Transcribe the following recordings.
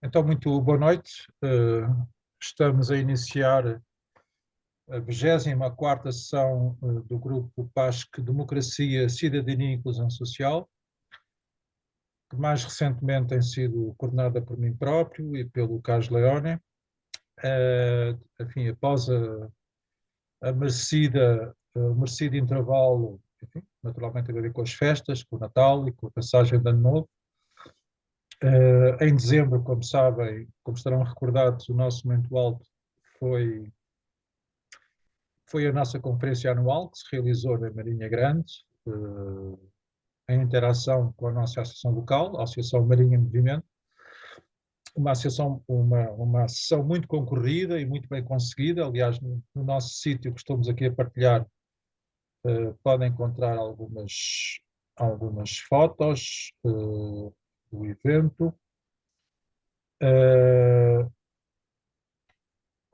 Então, muito boa noite. Estamos a iniciar a 24ª sessão do grupo PASC Democracia, Cidadania e Inclusão Social, que mais recentemente tem sido coordenada por mim próprio e pelo Carlos Leone. Enfim, após o merecido intervalo, enfim, naturalmente a ver com as festas, com o Natal e com a passagem de Ano Novo. Em dezembro, como sabem, como estarão recordados, o nosso momento alto foi a nossa conferência anual que se realizou na Marinha Grande, em interação com a nossa associação local, a Associação Marinha Movimento, uma sessão muito concorrida e muito bem conseguida. Aliás, no nosso sítio que estamos aqui a partilhar, podem encontrar algumas fotos do evento.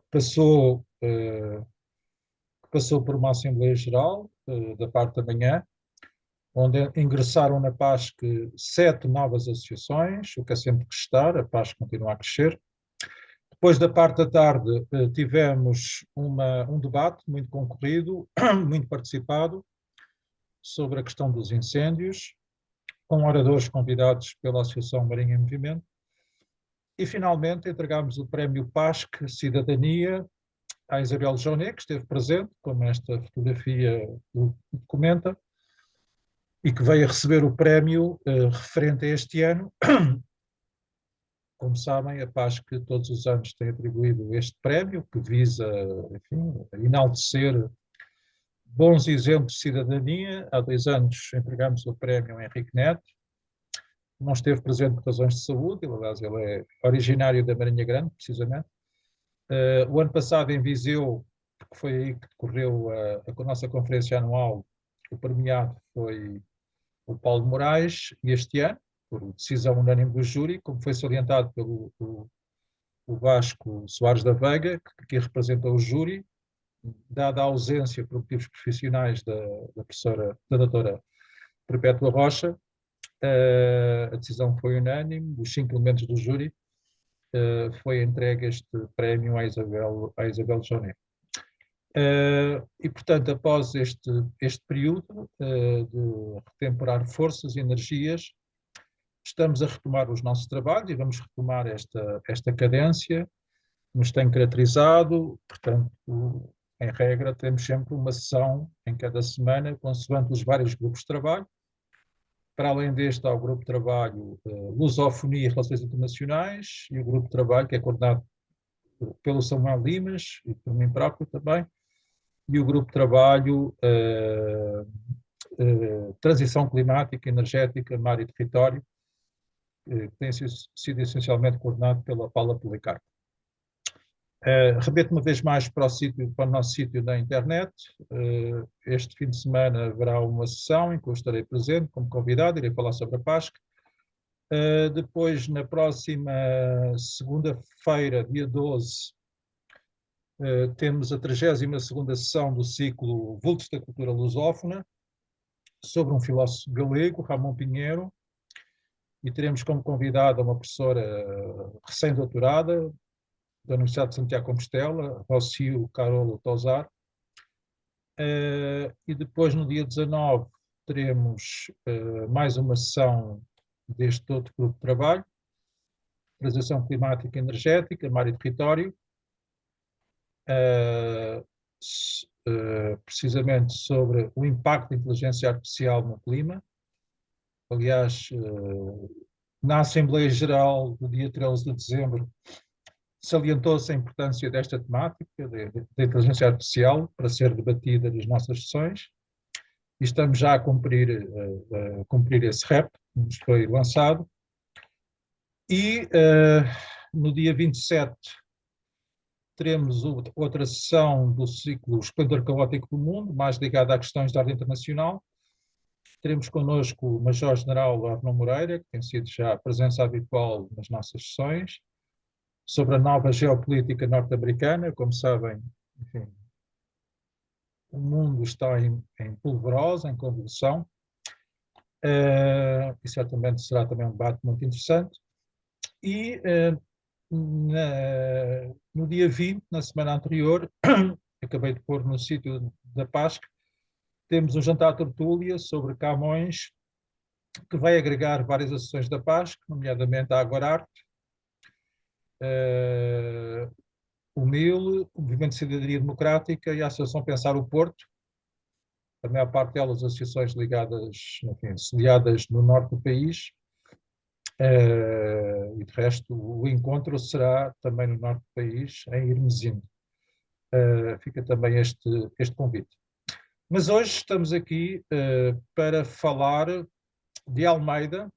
Passou por uma Assembleia Geral da parte da manhã, onde ingressaram na PASC 7 novas associações, o que é sempre que estar, a PASC continua a crescer. Depois da parte da tarde tivemos um debate muito concorrido, muito participado, sobre a questão dos incêndios, com oradores convidados pela Associação Marinha em Movimento. E finalmente entregámos o prémio PASC Cidadania à Isabel Jonet, que esteve presente, como esta fotografia documenta, e que veio a receber o prémio referente a este ano. Como sabem, a PASC todos os anos tem atribuído este prémio, que visa, enfim, enaltecer bons exemplos de cidadania. Há 2 anos entregamos o prémio ao Henrique Neto, não esteve presente por razões de saúde, aliás, ele é originário da Marinha Grande, precisamente. O ano passado, em Viseu, que foi aí que decorreu a nossa conferência anual, o premiado foi o Paulo Moraes, e este ano, por decisão unânime do júri, como foi salientado pelo o Vasco Soares da Veiga, que aqui representou o júri, dada a ausência por motivos profissionais da doutora Perpétua Rocha, a decisão foi unânime, dos 5 elementos do júri, foi entregue este prémio à Isabel Jonet. E, portanto, após este período de retemperar forças e energias, estamos a retomar os nossos trabalhos e vamos retomar esta cadência que nos tem caracterizado. Portanto, em regra, temos sempre uma sessão em cada semana, consoante os vários grupos de trabalho. Para além deste, há o grupo de trabalho Lusofonia e Relações Internacionais e o grupo de trabalho que é coordenado pelo Samuel Limas e por mim próprio também, e o grupo de trabalho Transição Climática, Energética, Mar e Território, que tem sido essencialmente coordenado pela Paula Policarpo. Remeto uma vez mais para o nosso sítio na internet. Este fim de semana haverá uma sessão em que eu estarei presente como convidado, irei falar sobre a PASC. Depois, na próxima segunda-feira, dia 12, temos a 32ª sessão do ciclo Vultos da Cultura Lusófona, sobre um filósofo galego, Ramon Pinheiro, e teremos como convidada uma professora recém-doutorada da Universidade de Santiago de Compostela, Rocio Carolo Tosar. E depois, no dia 19, teremos mais uma sessão deste outro grupo de trabalho, Transição Climática e Energética, Mar e Território, precisamente sobre o impacto da inteligência artificial no clima. Aliás, na Assembleia Geral do dia 13 de dezembro, salientou-se a importância desta temática, da inteligência artificial, para ser debatida nas nossas sessões, e estamos já a cumprir esse repto que nos foi lançado. E no dia 27 teremos outra sessão do ciclo Esplendor Caótico do Mundo, mais ligada a questões de ordem internacional. Teremos connosco o Major-General Arnon Moreira, que tem sido já a presença habitual nas nossas sessões, sobre a nova geopolítica norte-americana. Como sabem, enfim, o mundo está em polvorosa, em convulsão, e certamente será também um debate muito interessante. E no dia 20, na semana anterior, acabei de pôr no sítio da Páscoa, temos um jantar tertúlia sobre Camões, que vai agregar várias associações da Páscoa, nomeadamente a Agorarte, o MIL, o Movimento de Cidadania Democrática e a Associação Pensar o Porto, a maior parte delas associações ligadas, enfim, sediadas no norte do país, e de resto o encontro será também no norte do país, em Irmesinde. Fica também este convite. Mas hoje estamos aqui para falar de Almeida,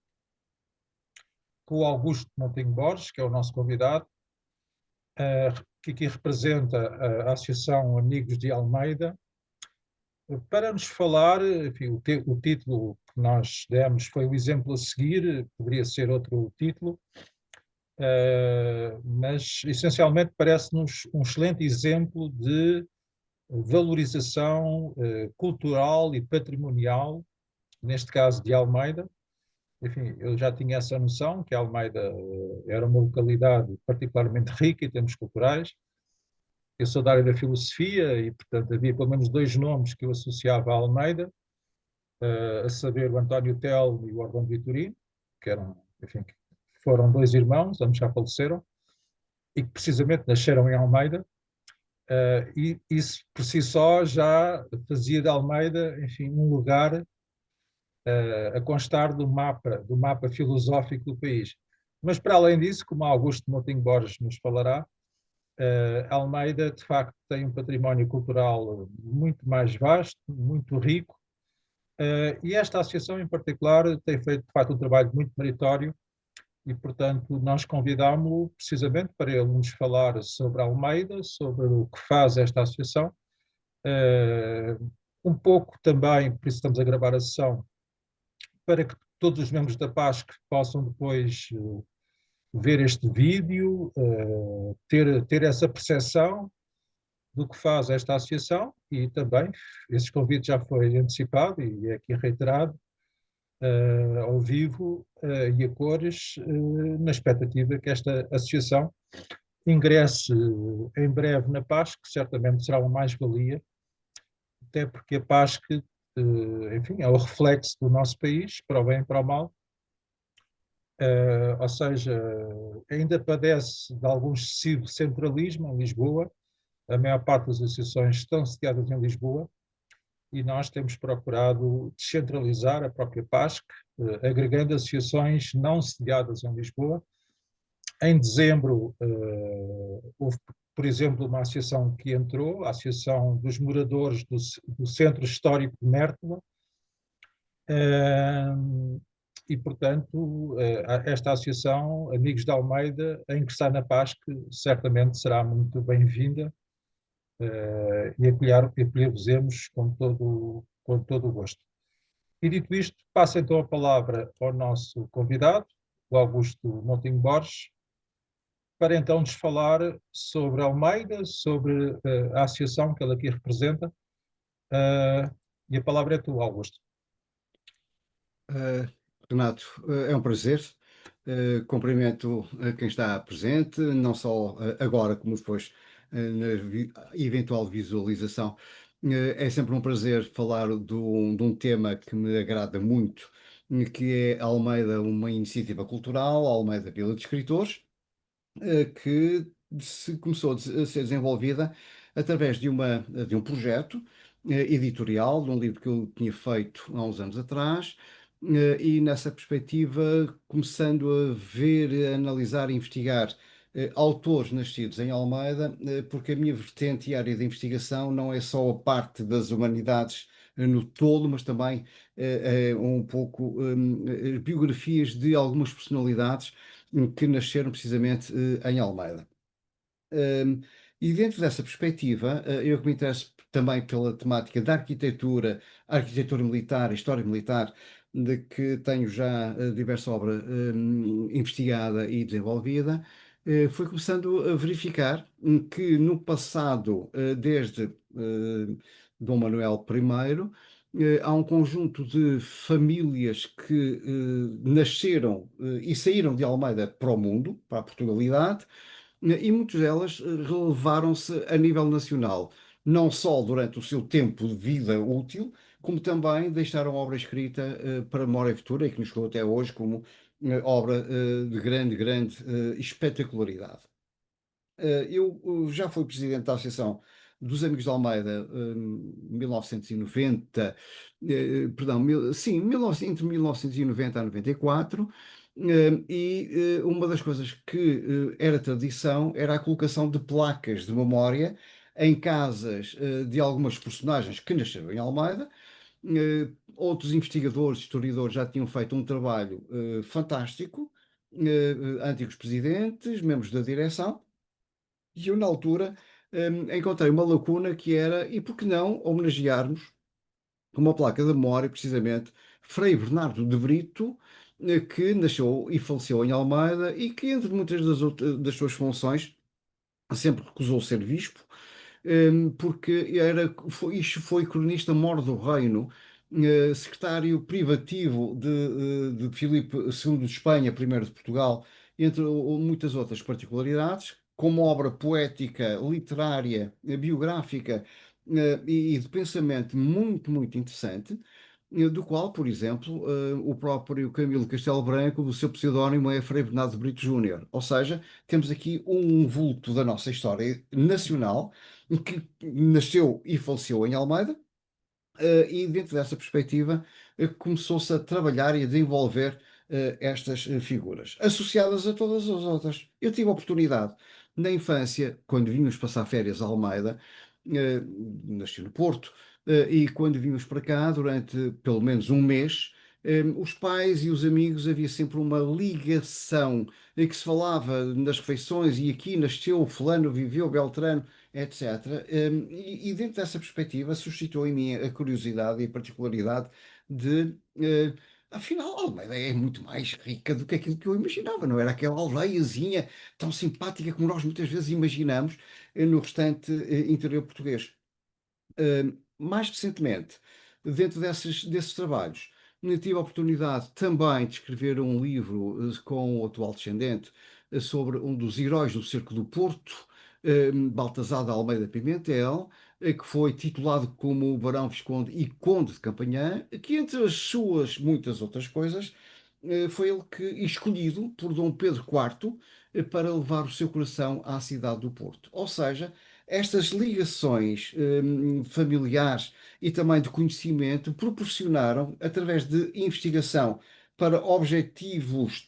com o Augusto Monteiro Borges, que é o nosso convidado, que aqui representa a Associação Amigos de Almeida, para nos falar, enfim, o título que nós demos foi o exemplo a seguir, poderia ser outro título, mas essencialmente parece-nos um excelente exemplo de valorização cultural e patrimonial, neste caso de Almeida. Enfim, eu já tinha essa noção que Almeida era uma localidade particularmente rica em termos culturais. Eu sou da área da filosofia e, portanto, havia pelo menos dois nomes que eu associava a Almeida, a saber o António Telmo e o Ordão Vitorino, que eram, enfim, foram dois irmãos, ambos já faleceram, e que precisamente nasceram em Almeida, e isso por si só já fazia de Almeida, enfim, um lugar a constar do mapa filosófico do país. Mas para além disso, como Augusto Monteiro Borges nos falará, Almeida de facto tem um património cultural muito mais vasto, muito rico, e esta associação em particular tem feito de facto um trabalho muito meritório e, portanto, nós convidámo-lo precisamente para ele nos falar sobre Almeida, sobre o que faz esta associação, um pouco também, por isso estamos a gravar a sessão, para que todos os membros da PASC possam depois ver este vídeo, ter essa percepção do que faz esta associação e também, esse convite já foi antecipado e é aqui reiterado, ao vivo e a cores, na expectativa que esta associação ingresse em breve na PASC, que certamente será uma mais-valia, até porque a PASC, enfim, é o reflexo do nosso país, para o bem e para o mal, ou seja, ainda padece de algum excessivo centralismo em Lisboa, a maior parte das associações estão sediadas em Lisboa, e nós temos procurado descentralizar a própria PASC, agregando associações não sediadas em Lisboa. Em dezembro, houve, por exemplo, uma associação que entrou, a Associação dos Moradores do Centro Histórico de Mértola, e, portanto, esta associação, Amigos de Almeida, a ingressar na PASC, certamente será muito bem-vinda, e acolher-vos com todo o gosto. E dito isto, passo então a palavra ao nosso convidado, o Augusto Monteiro Borges, para então nos falar sobre Almeida, sobre a associação que ele aqui representa. E a palavra é tua, Augusto. Renato, é um prazer. Cumprimento a quem está presente, não só agora, como depois na eventual visualização. É sempre um prazer falar de um tema que me agrada muito, que é Almeida, uma iniciativa cultural, Almeida Vila de Escritores, que começou a ser desenvolvida através de um projeto editorial, de um livro que eu tinha feito há uns anos atrás, e nessa perspectiva, começando a ver, a analisar e investigar autores nascidos em Almeida, porque a minha vertente e área de investigação não é só a parte das humanidades no todo, mas também um pouco biografias de algumas personalidades que nasceram precisamente em Almeida. Um, e dentro dessa perspectiva, eu que me interesso também pela temática da arquitetura, arquitetura militar, história militar, de que tenho já diversa obra investigada e desenvolvida, fui começando a verificar que no passado, desde Dom Manuel I, há um conjunto de famílias que nasceram e saíram de Almeida para o mundo, para a Portugalidade, e muitas delas relevaram-se a nível nacional, não só durante o seu tempo de vida útil, como também deixaram obra escrita para a memória futura e que nos chegou até hoje como obra de grande, grande espetacularidade. Eu já fui presidente da Associação dos Amigos de Almeida em 1990, perdão, sim, entre 1990 a 94, uma das coisas que era tradição era a colocação de placas de memória em casas de algumas personagens que nasceram em Almeida. Outros investigadores, historiadores já tinham feito um trabalho fantástico, antigos presidentes, membros da direção. E eu, na altura, encontrei uma lacuna que era, e por que não homenagearmos com uma placa de memória, precisamente, Frei Bernardo de Brito, que nasceu e faleceu em Almeida e que, entre muitas das suas funções, sempre recusou ser bispo, porque isto foi cronista-mor do reino, secretário privativo de Filipe II de Espanha, primeiro de Portugal, entre muitas outras particularidades, com uma obra poética, literária, biográfica, e de pensamento muito, muito interessante, do qual, por exemplo, o próprio Camilo Castelo Branco, do seu pseudónimo é Frei Bernardo Brito Júnior. Ou seja, temos aqui um vulto da nossa história nacional que nasceu e faleceu em Almeida, e dentro dessa perspectiva começou-se a trabalhar e a desenvolver estas figuras, associadas a todas as outras. Eu tive a oportunidade, na infância, quando vínhamos passar férias a Almeida, nasci no Porto, e quando vínhamos para cá, durante pelo menos um mês, os pais e os amigos havia sempre uma ligação em que se falava nas refeições e aqui nasceu fulano, viveu Beltrano, etc. E dentro dessa perspectiva suscitou em mim a curiosidade e a particularidade de, afinal, Almeida é muito mais rica do que aquilo que eu imaginava, não era aquela aldeiazinha tão simpática como nós muitas vezes imaginamos no restante interior português. Mais recentemente, dentro desses trabalhos, tive a oportunidade também de escrever um livro com o atual descendente sobre um dos heróis do Cerco do Porto, Baltasar da Almeida Pimentel, que foi titulado como o Barão Visconde e Conde de Campanhã, que entre as suas muitas outras coisas, foi ele que escolhido por Dom Pedro IV para levar o seu coração à cidade do Porto. Ou seja, estas ligações familiares e também de conhecimento proporcionaram, através de investigação para objetivos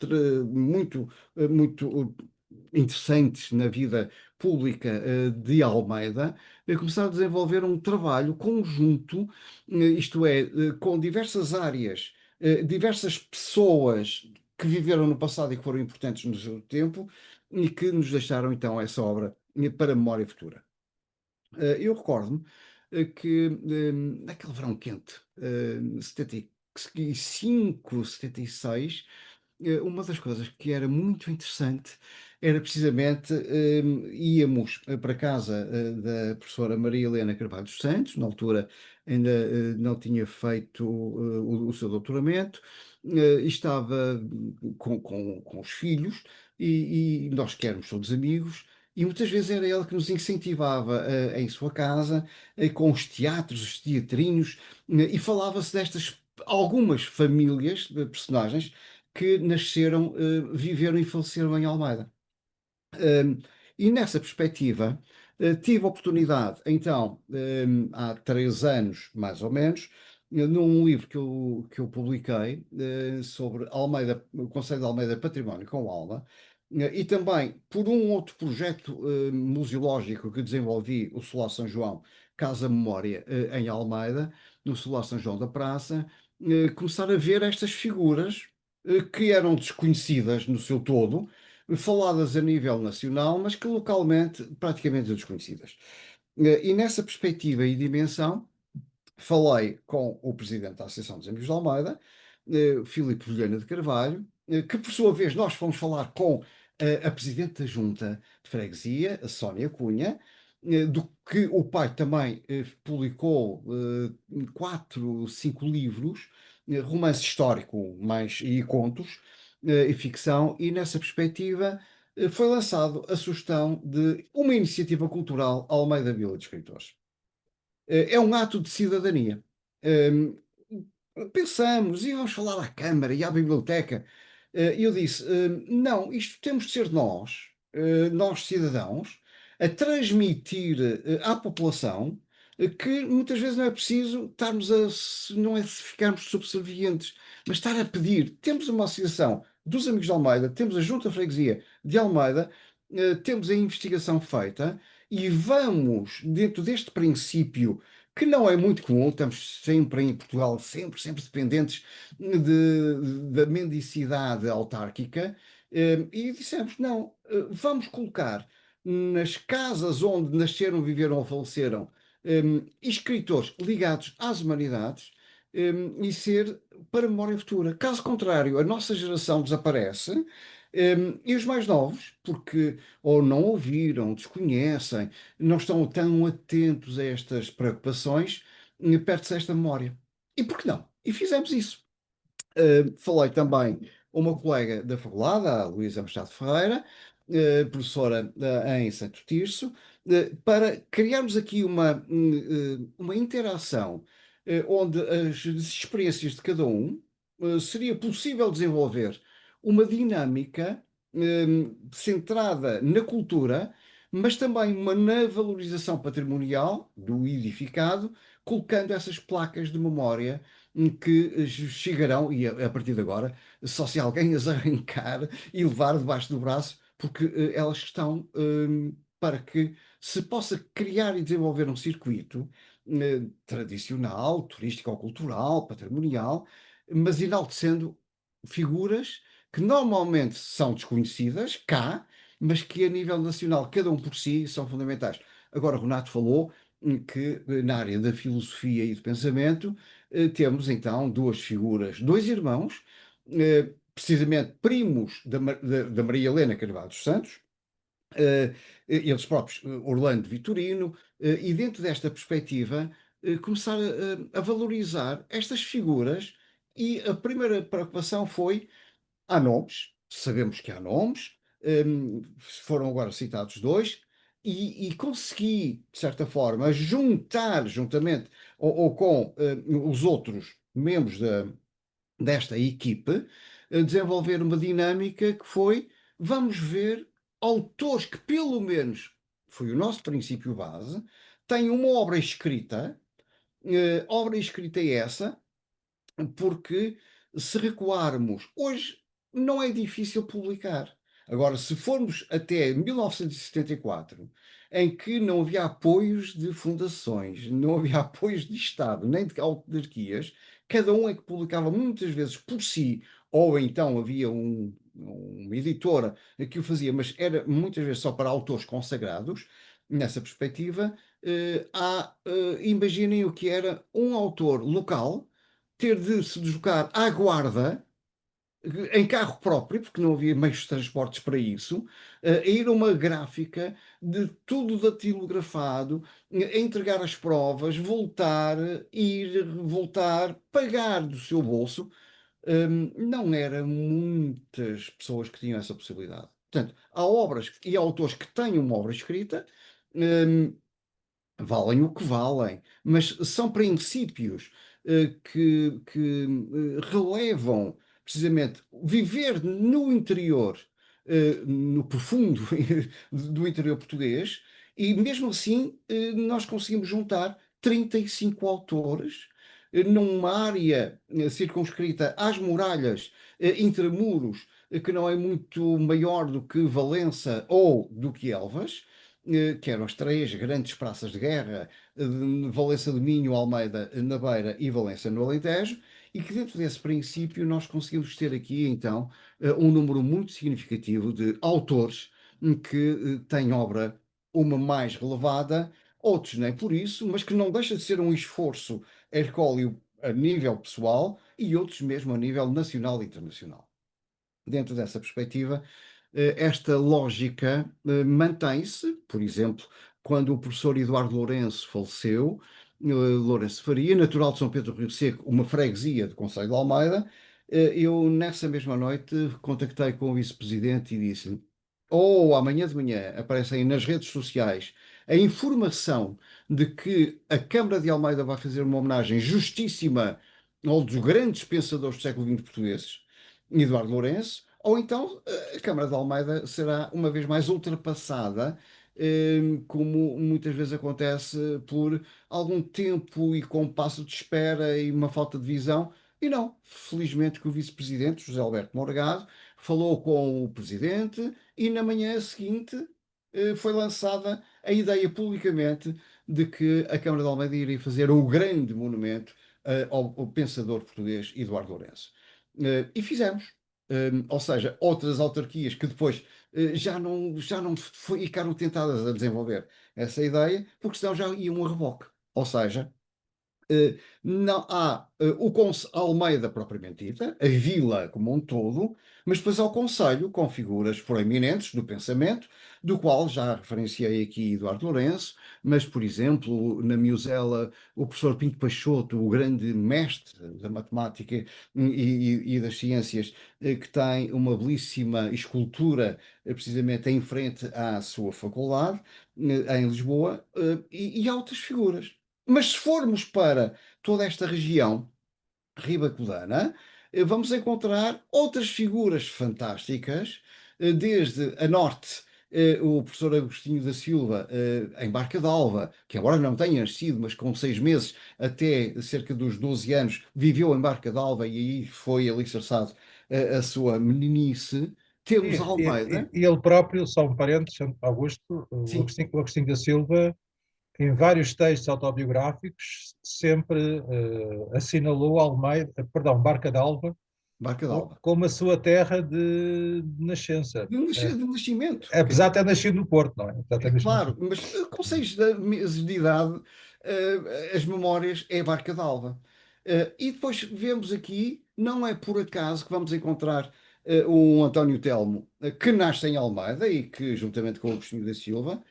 muito interessantes na vida pública de Almeida, começaram a desenvolver um trabalho conjunto, isto é, com diversas áreas, diversas pessoas que viveram no passado e que foram importantes no seu tempo e que nos deixaram então essa obra para a memória futura. Eu recordo-me que naquele verão quente, 75, 76, uma das coisas que era muito interessante era precisamente íamos para casa da professora Maria Helena Carvalho dos Santos, na altura ainda não tinha feito o seu doutoramento, e estava com os filhos e nós que éramos todos amigos. E muitas vezes era ele que nos incentivava em sua casa, com os teatros, os teatrinhos, e falava-se destas algumas famílias, personagens, que nasceram, viveram e faleceram em Almeida. Um, e nessa perspectiva, tive a oportunidade, então, há 3 anos, mais ou menos, num livro que eu publiquei, sobre Almeida, o Conselho de Almeida Património com Alma, e também por um outro projeto museológico que desenvolvi, o Solar São João, Casa Memória, em Almeida, no Solar São João da Praça, começar a ver estas figuras que eram desconhecidas no seu todo, faladas a nível nacional, mas que localmente praticamente desconhecidas. E nessa perspectiva e dimensão, falei com o presidente da Associação dos Amigos de Almeida, Filipe Vilhena de Carvalho, que por sua vez nós fomos falar com a presidente da Junta de Freguesia, a Sónia Cunha, do que o pai também publicou 4, 5 livros, romance histórico mais, e contos, e ficção, e nessa perspectiva foi lançado a sugestão de uma iniciativa cultural Almeida Vila de Escritores. É um ato de cidadania. Hum, Pensamos, e vamos falar à Câmara e à Biblioteca. E eu disse: não, isto temos de ser nós, nós cidadãos, a transmitir à população que muitas vezes não é preciso estarmos não é ficarmos subservientes, mas estar a pedir. Temos uma associação dos Amigos de Almeida, temos a Junta de Freguesia de Almeida, temos a investigação feita e vamos, dentro deste princípio que não é muito comum, estamos sempre em Portugal, sempre dependentes da mendicidade autárquica, e dissemos, não, vamos colocar nas casas onde nasceram, viveram ou faleceram, escritores ligados às humanidades, e ser para memória futura. Caso contrário, a nossa geração desaparece, e os mais novos, porque ou não ouviram, desconhecem, não estão tão atentos a estas preocupações, perde-se esta memória. E por que não? E fizemos isso. Falei também a uma colega da faculdade, a Luísa Machado Ferreira, professora em Santo Tirso, para criarmos aqui uma interação onde as experiências de cada um seria possível desenvolver uma dinâmica centrada na cultura, mas também na valorização patrimonial do edificado, colocando essas placas de memória que chegarão, e a partir de agora, só se alguém as arrancar e levar debaixo do braço, porque elas estão para que se possa criar e desenvolver um circuito tradicional, turístico ou cultural, patrimonial, mas enaltecendo figuras que normalmente são desconhecidas cá, mas que a nível nacional, cada um por si, são fundamentais. Agora, o Renato falou que na área da filosofia e do pensamento temos então duas figuras, dois irmãos, precisamente primos da Maria Helena Carvalho dos Santos, eles próprios, Orlando Vitorino, e dentro desta perspectiva, começar a valorizar estas figuras. E a primeira preocupação foi: há nomes, sabemos que há nomes, foram agora citados dois, e consegui, de certa forma, juntar juntamente ou com os outros membros desta equipe, desenvolver uma dinâmica que foi: vamos ver autores que, pelo menos, foi o nosso princípio base, têm uma obra escrita é essa, porque se recuarmos, hoje não é difícil publicar. Agora, se formos até 1974, em que não havia apoios de fundações, não havia apoios de Estado, nem de autarquias, cada um é que publicava muitas vezes por si, ou então havia uma editora que o fazia, mas era muitas vezes só para autores consagrados. Nessa perspectiva, imaginem o que era um autor local ter de se deslocar à Guarda em carro próprio, porque não havia meios de transportes para isso, a ir a uma gráfica de tudo datilografado, a entregar as provas, voltar, ir, voltar, pagar do seu bolso. Não eram muitas pessoas que tinham essa possibilidade. Portanto, há obras e autores que têm uma obra escrita, hum, valem o que valem, mas são princípios que relevam precisamente viver no interior, no profundo do interior português, e mesmo assim nós conseguimos juntar 35 autores numa área circunscrita às muralhas intramuros, que não é muito maior do que Valença ou do que Elvas, que eram as três grandes praças de guerra, Valença de Minho, Almeida na Beira e Valença no Alentejo, e que dentro desse princípio nós conseguimos ter aqui então um número muito significativo de autores que têm obra uma mais relevada, outros nem por isso, mas que não deixa de ser um esforço hercúleo a nível pessoal e outros mesmo a nível nacional e internacional. Dentro dessa perspectiva, esta lógica mantém-se, por exemplo, quando o professor Eduardo Lourenço faleceu, Lourenço Faria, natural de São Pedro do Rio Seco, uma freguesia do Conselho de Almeida, eu nessa mesma noite contactei com o vice-presidente e disse: ou amanhã de manhã aparecem nas redes sociais a informação de que a Câmara de Almeida vai fazer uma homenagem justíssima a um dos grandes pensadores do século XX portugueses, Eduardo Lourenço, ou então a Câmara de Almeida será uma vez mais ultrapassada, como muitas vezes acontece, por algum tempo e compasso de espera e uma falta de visão. E não, felizmente que o vice-presidente, José Alberto Morgado, falou com o presidente e na manhã seguinte foi lançada a ideia publicamente de que a Câmara de Almeida iria fazer o grande monumento ao pensador português Eduardo Lourenço. E fizemos. Ou seja, outras autarquias que depois já não ficaram tentadas a desenvolver essa ideia, porque senão já iam a reboque. Ou seja, não há Almeida propriamente dita, a vila como um todo, mas depois há o Conselho com figuras proeminentes do pensamento, do qual já referenciei aqui Eduardo Lourenço, mas, por exemplo, na Miuzela, o professor Pinto Peixoto, o grande mestre da matemática e das ciências, que tem uma belíssima escultura precisamente em frente à sua faculdade, em Lisboa, e há outras figuras. Mas se formos para toda esta região ribacodana, vamos encontrar outras figuras fantásticas, desde a norte, o professor Agostinho da Silva, em Barca d'Alva, que embora não tenha nascido, mas com 6 meses, até cerca dos 12 anos, viveu em Barca d'Alva e aí foi alicerçado a sua meninice. Temos Almeida, E ele próprio, só um parênteses, Augusto, sim, O Agostinho da Silva, em vários textos autobiográficos, sempre assinalou Almeida, perdão, Barca d'Alva, Barca d'Alva. como a sua terra de nascença. De nascimento. Apesar de ter nascido no Porto, não é? Apesar de ter nascido no Claro, Porto. mas com 6 meses de idade, as memórias é a Barca d'Alva. E depois vemos aqui, não é por acaso que vamos encontrar um António Telmo que nasce em Almeida e que, juntamente com o Agostinho da Silva,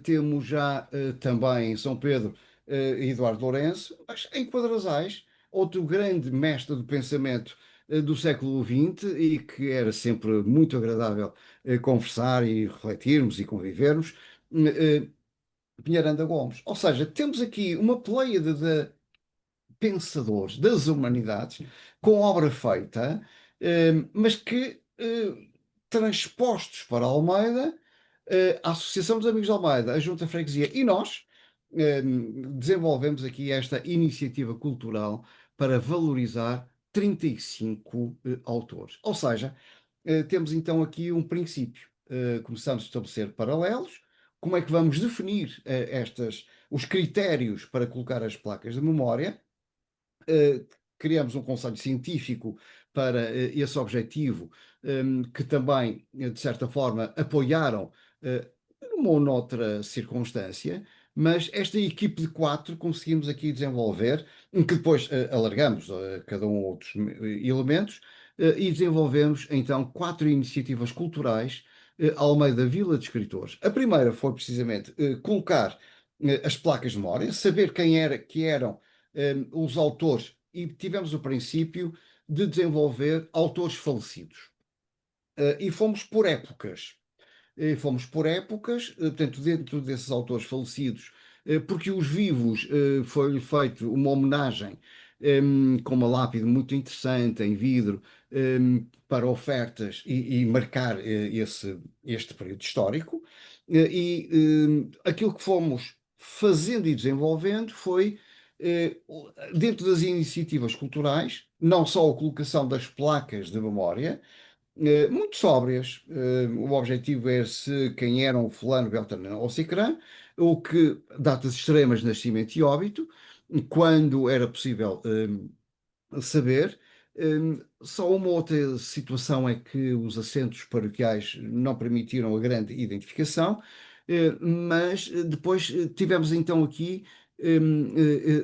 temos já também em São Pedro Eduardo Lourenço, mas em Quadrasais, outro grande mestre do pensamento do século XX e que era sempre muito agradável conversar e refletirmos e convivermos, eh, Pinheiranda Gomes. Ou seja, temos aqui uma pleiade de pensadores das humanidades com obra feita, mas que transpostos para Almeida, a Associação dos Amigos de Almeida, a Junta de Freguesia e nós desenvolvemos aqui esta iniciativa cultural para valorizar 35 autores. Ou seja, temos então aqui um princípio. Começamos a estabelecer paralelos. Como é que vamos definir os critérios para colocar as placas de memória? eh, Criamos um conselho científico para esse objetivo, que também, de certa forma, apoiaram numa ou noutra circunstância, mas esta equipe de 4 conseguimos aqui desenvolver, em que depois alargamos cada um outros elementos, e desenvolvemos então 4 iniciativas culturais ao meio da Vila de Escritores. A primeira foi precisamente colocar as placas de memória, saber que eram os autores, e tivemos o princípio de desenvolver autores falecidos. E fomos por épocas. Portanto, dentro desses autores falecidos, porque os vivos foi-lhe feito uma homenagem com uma lápide muito interessante em vidro para ofertas e marcar este período histórico. Aquilo que fomos fazendo e desenvolvendo foi, eh, dentro das iniciativas culturais, não só a colocação das placas de memória, muito sóbrias. O objetivo é se quem eram fulano, beltrano ou cicrano, o que datas extremas de nascimento e óbito, quando era possível saber. Só uma outra situação é que os assentos paroquiais não permitiram a grande identificação, mas depois tivemos então aqui,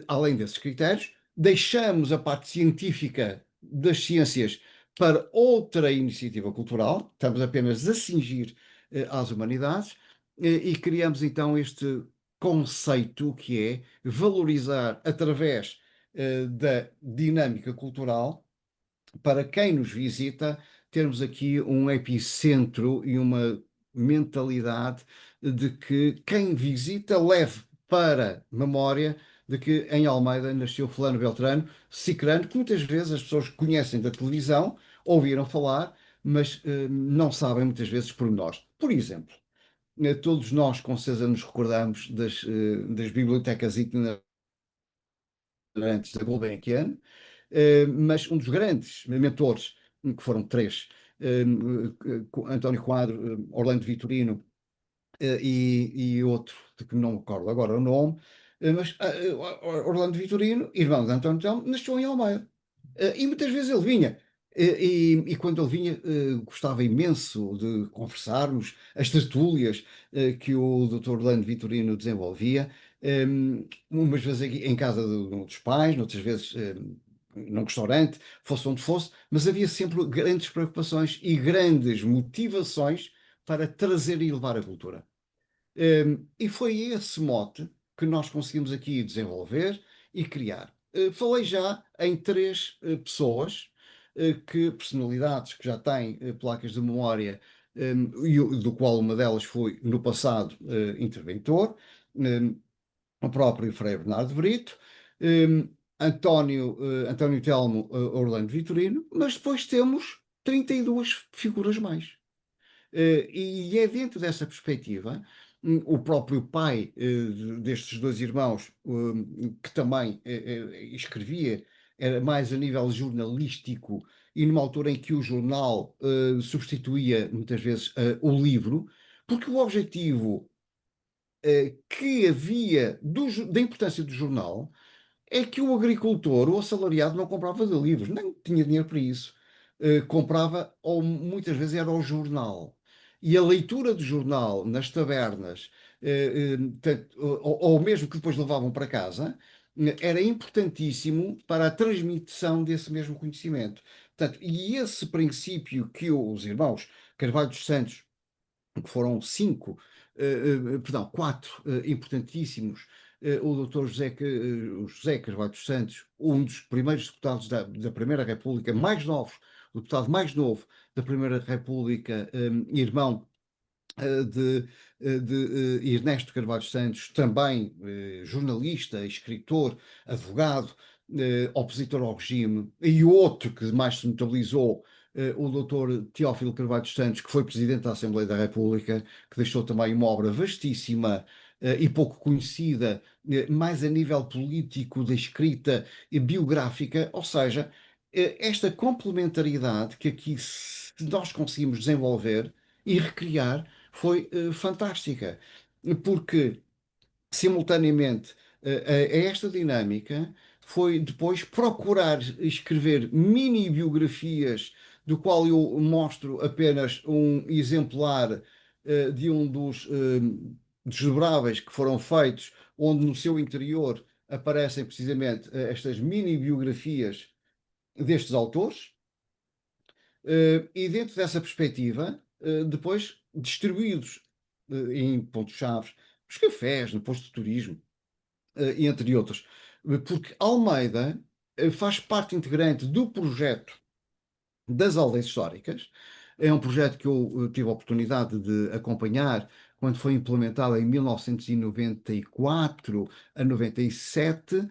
além desses critérios, deixamos a parte científica das ciências para outra iniciativa cultural, estamos apenas a cingir às humanidades, e criamos então este conceito que é valorizar através da dinâmica cultural para quem nos visita, termos aqui um epicentro e uma mentalidade de que quem visita leve para memória de que em Almeida nasceu fulano Beltrano, Cicrano, que muitas vezes as pessoas conhecem da televisão, ouviram falar, mas não sabem muitas vezes pormenores. Por exemplo, todos nós com certeza nos recordamos das bibliotecas itinerantes da Gulbenkian, mas um dos grandes mentores, que foram três, António Quadro, Orlando Vitorino e outro, de que não me recordo agora o nome, mas Orlando Vitorino, irmão de António Telmo, nasceu em Almeida. E muitas vezes ele vinha. E quando ele vinha, gostava imenso de conversarmos, as tertúlias que o Dr. Orlando Vitorino desenvolvia, umas vezes aqui em casa dos pais, outras vezes num restaurante, fosse onde fosse, mas havia sempre grandes preocupações e grandes motivações para trazer e levar a cultura. E foi esse mote que nós conseguimos aqui desenvolver e criar. Falei já em três pessoas, personalidades que já têm placas de memória, do qual uma delas foi, no passado, interventor, o próprio Frei Bernardo Brito, António Telmo, Orlando Vitorino, mas depois temos 32 figuras mais. E é dentro dessa perspectiva, o próprio pai destes dois irmãos, que também escrevia, era mais a nível jornalístico, e numa altura em que o jornal substituía muitas vezes o livro, porque o objetivo que havia da importância do jornal é que o agricultor, o assalariado, não comprava de livros, nem tinha dinheiro para isso. Comprava, ou muitas vezes era o jornal. E a leitura do jornal nas tabernas, ou mesmo que depois levavam para casa, era importantíssimo para a transmissão desse mesmo conhecimento. Portanto, e esse princípio que os irmãos Carvalho dos Santos, que foram cinco, perdão, quatro importantíssimos. O doutor o José Carvalho dos Santos, um dos primeiros deputados da Primeira República, mais novos, o deputado mais novo da Primeira República, irmão de Ernesto Carvalho Santos, também jornalista, escritor, advogado, opositor ao regime, e outro que mais se notabilizou, o doutor Teófilo Carvalho Santos, que foi Presidente da Assembleia da República, que deixou também uma obra vastíssima e pouco conhecida, mais a nível político, da escrita biográfica, ou seja, esta complementaridade que aqui nós conseguimos desenvolver e recriar foi fantástica, porque simultaneamente a esta dinâmica foi depois procurar escrever mini biografias, do qual eu mostro apenas um exemplar de um dos desdobráveis que foram feitos, onde no seu interior aparecem precisamente estas mini biografias destes autores. E dentro dessa perspectiva, depois distribuídos em pontos-chave, nos cafés, no posto de turismo, entre outros. Porque Almeida faz parte integrante do projeto das aldeias históricas. É um projeto que eu tive a oportunidade de acompanhar quando foi implementado em 1994 a 97.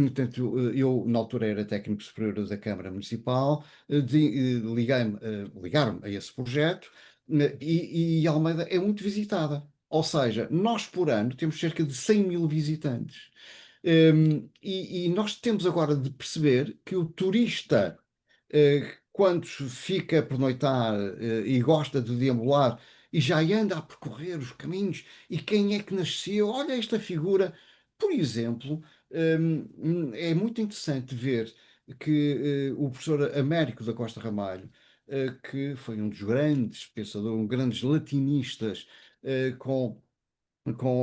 Portanto, eu, na altura, era técnico superior da Câmara Municipal, ligaram-me a esse projeto, e Almeida é muito visitada. Ou seja, nós por ano temos cerca de 100 mil visitantes. E nós temos agora de perceber que o turista, quando fica a pernoitar e gosta de deambular e já anda a percorrer os caminhos, e quem é que nasceu? Olha esta figura. Por exemplo, é muito interessante ver que o professor Américo da Costa Ramalho, que foi um dos grandes pensadores, um grandes latinistas, com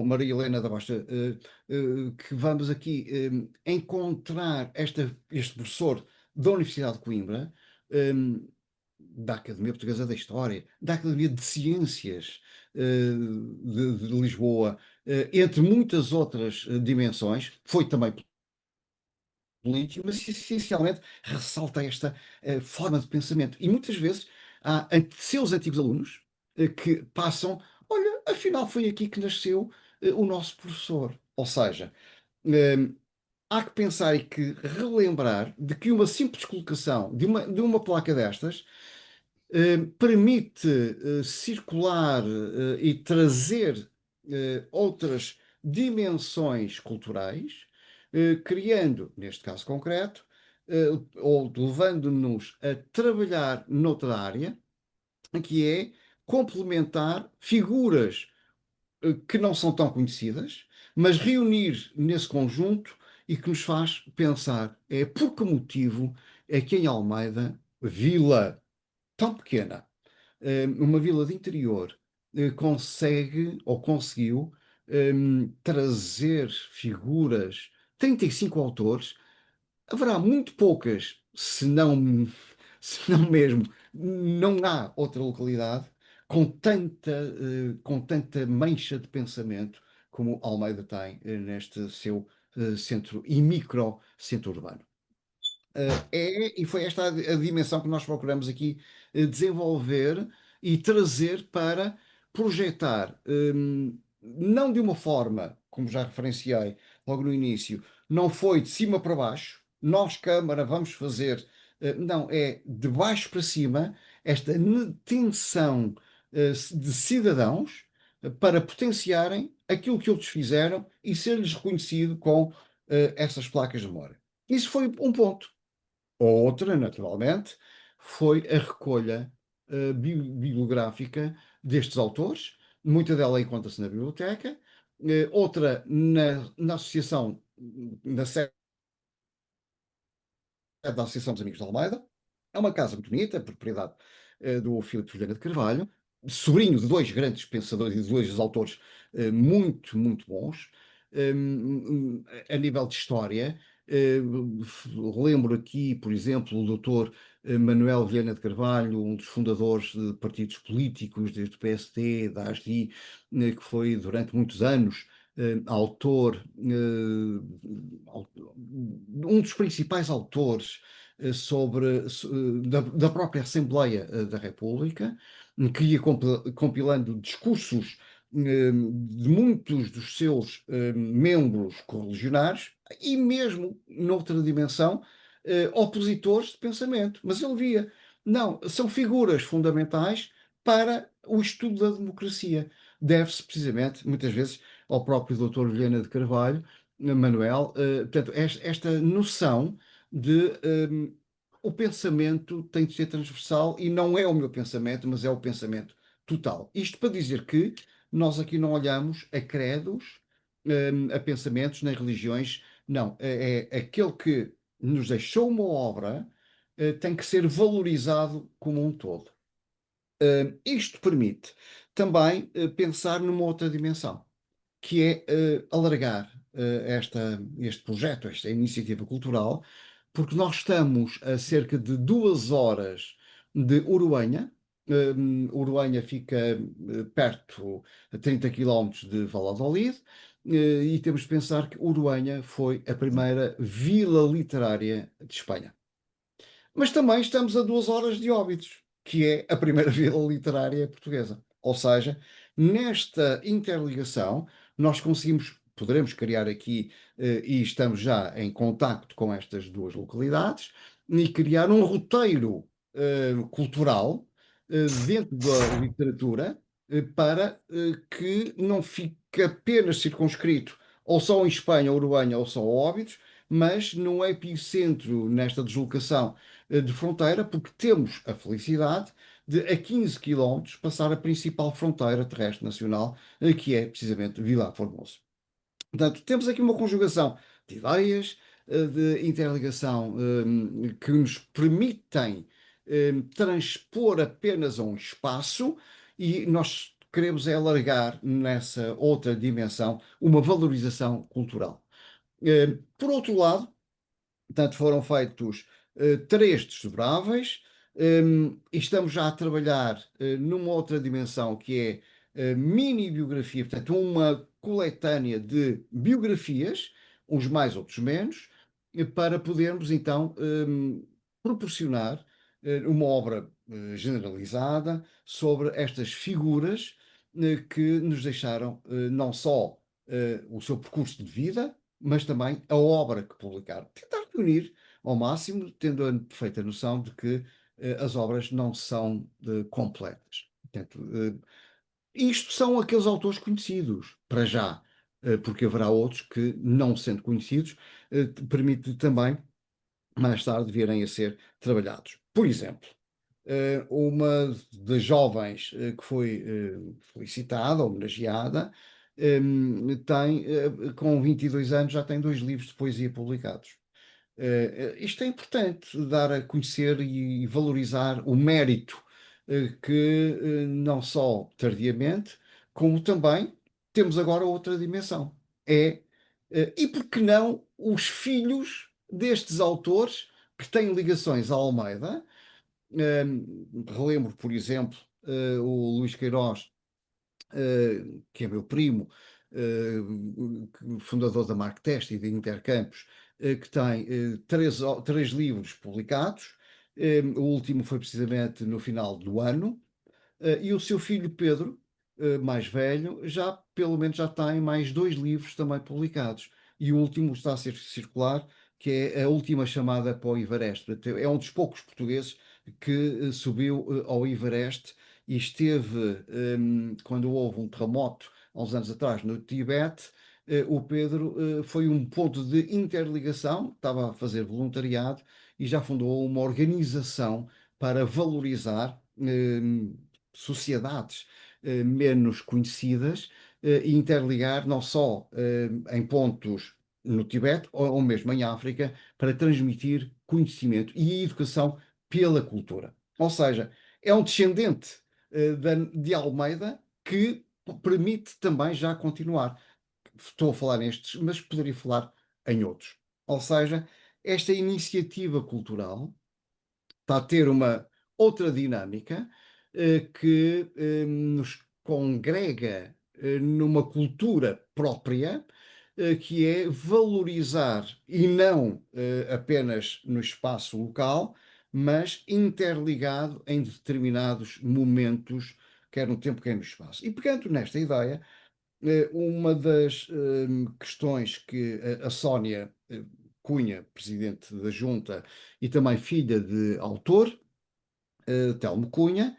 Maria Helena da Costa, que vamos aqui encontrar este professor da Universidade de Coimbra, da Academia Portuguesa da História, da Academia de Ciências de Lisboa, entre muitas outras dimensões, foi também político, mas essencialmente ressalta esta forma de pensamento. E muitas vezes há seus antigos alunos que passam, olha, afinal foi aqui que nasceu o nosso professor. Ou seja, eh, há que pensar e que relembrar de que uma simples colocação de uma placa destas permite circular e trazer outras dimensões culturais, criando, neste caso concreto, ou levando-nos a trabalhar noutra área, que é complementar figuras que não são tão conhecidas, mas reunir nesse conjunto e que nos faz pensar é por que motivo é que em Almeida, vila tão pequena, uma vila de interior, consegue ou conseguiu trazer figuras, 35 autores, haverá muito poucas, se não, se não mesmo, não há outra localidade com tanta mancha de pensamento como Almeida tem neste seu centro e micro-centro urbano. E foi esta a dimensão que nós procuramos aqui desenvolver e trazer para projetar, não de uma forma, como já referenciei logo no início, não foi de cima para baixo, nós, Câmara, vamos fazer, não, é de baixo para cima, esta tensão de cidadãos para potenciarem aquilo que outros fizeram e ser-lhes reconhecido com essas placas de memória. Isso foi um ponto. Outra, naturalmente, foi a recolha bibliográfica destes autores. Muita dela encontra-se na biblioteca, outra na associação, na sede da Associação dos Amigos de Almeida. É uma casa muito bonita, propriedade do Filipe Vilhena de Carvalho, sobrinho de dois grandes pensadores e de dois autores muito, muito bons. A nível de história, eh, lembro aqui, por exemplo, o doutor Manuel Vilhena de Carvalho, um dos fundadores de partidos políticos, desde o PST, da ASDI, que foi durante muitos anos autor, um dos principais autores da própria Assembleia da República, que ia compilando discursos de muitos dos seus membros correligionários e mesmo, noutra dimensão, opositores de pensamento. Mas ele via, não, são figuras fundamentais para o estudo da democracia. Deve-se precisamente, muitas vezes, ao próprio Dr. Vilhena de Carvalho, Manuel, portanto, esta noção de o pensamento tem de ser transversal e não é o meu pensamento, mas é o pensamento total. Isto para dizer que nós aqui não olhamos a credos, a pensamentos, nem religiões, não. É aquele que nos deixou uma obra, tem que ser valorizado como um todo. Isto permite também pensar numa outra dimensão, que é alargar este projeto, esta iniciativa cultural, porque nós estamos a cerca de 2 horas de Uruenha. Uruenha fica perto, a 30 quilómetros de Valladolid, e temos de pensar que Uruenha foi a primeira vila literária de Espanha. Mas também estamos a 2 horas de Óbidos, que é a primeira vila literária portuguesa. Ou seja, nesta interligação, nós poderemos criar aqui, e estamos já em contacto com estas duas localidades, e criar um roteiro cultural dentro da literatura para que não fique apenas circunscrito ou só em Espanha, Uruguai, ou só a Óbidos, mas no epicentro, nesta deslocação de fronteira, porque temos a felicidade de, a 15 quilómetros, passar a principal fronteira terrestre nacional, que é precisamente Vilar Formoso. Portanto, temos aqui uma conjugação de ideias, de interligação, que nos permitem transpor apenas a um espaço e nós queremos é alargar nessa outra dimensão uma valorização cultural. Por outro lado, portanto, foram feitos três desdobráveis. E estamos já a trabalhar numa outra dimensão que é mini biografia, portanto, uma coletânea de biografias, uns mais, outros menos, para podermos então proporcionar uma obra generalizada sobre estas figuras que nos deixaram não só o seu percurso de vida, mas também a obra que publicaram. Tentar reunir ao máximo, tendo a perfeita noção de que as obras não são completas. Portanto, isto são aqueles autores conhecidos, para já, porque haverá outros que, não sendo conhecidos, permite também mais tarde virem a ser trabalhados. Por exemplo, uma das jovens que foi felicitada, homenageada, tem, com 22 anos, já tem 2 livros de poesia publicados. Isto é importante, dar a conhecer e valorizar o mérito que, não só tardiamente, como também temos agora outra dimensão. E por que não os filhos destes autores que têm ligações à Almeida? Relembro, por exemplo, o Luís Queiroz, que é meu primo, fundador da Marktest e de Intercampos, que tem três livros publicados. O último foi precisamente no final do ano. E o seu filho Pedro, mais velho, já pelo menos já tem mais 2 livros também publicados. E o último está a ser circular, que é A Última Chamada para o Everest. Portanto, é um dos poucos portugueses que subiu ao Everest e esteve, quando houve um terremoto, há uns anos atrás, no Tibete. O Pedro foi um ponto de interligação, estava a fazer voluntariado e já fundou uma organização para valorizar sociedades menos conhecidas e interligar não só em pontos no Tibete ou mesmo em África para transmitir conhecimento e educação pela cultura. Ou seja, é um descendente de Almeida que permite também já continuar. Estou a falar nestes, mas poderia falar em outros. Ou seja, esta iniciativa cultural está a ter uma outra dinâmica que nos congrega numa cultura própria, que é valorizar e não apenas no espaço local, mas interligado em determinados momentos, quer no tempo, quer no espaço. E pegando nesta ideia, uma das questões que a Sónia Cunha, presidente da Junta e também filha de autor, Telmo Cunha,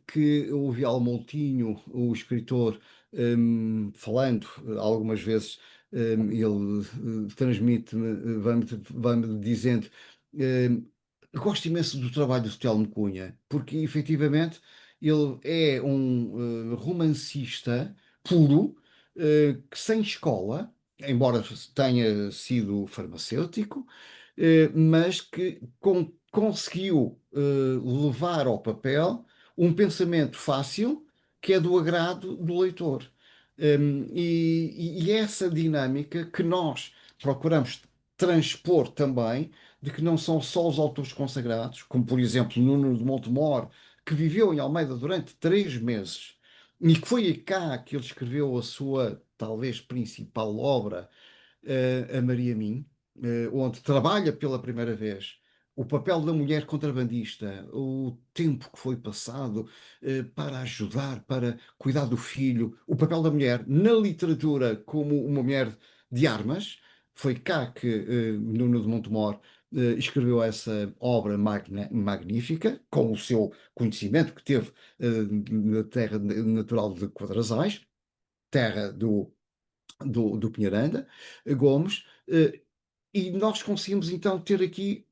que ouvi ao Moutinho, o escritor, falando algumas vezes, ele transmite-me, vai-me dizendo, gosto imenso do trabalho do Telmo Cunha, porque efetivamente ele é um romancista puro, que sem escola, embora tenha sido farmacêutico, mas que conseguiu levar ao papel um pensamento fácil que é do agrado do leitor. E essa dinâmica que nós procuramos transpor também, de que não são só os autores consagrados, como por exemplo Nuno de Montemor, que viveu em Almeida durante 3 meses e que foi cá que ele escreveu a sua talvez principal obra, a Maria Min, onde trabalha pela primeira vez o papel da mulher contrabandista, o tempo que foi passado para ajudar, para cuidar do filho, o papel da mulher na literatura como uma mulher de armas. Foi cá que Nuno de Montemor escreveu essa obra magnífica, com o seu conhecimento que teve na terra natural de Quadrasais, terra do Pinharanda, Gomes, e nós conseguimos então ter aqui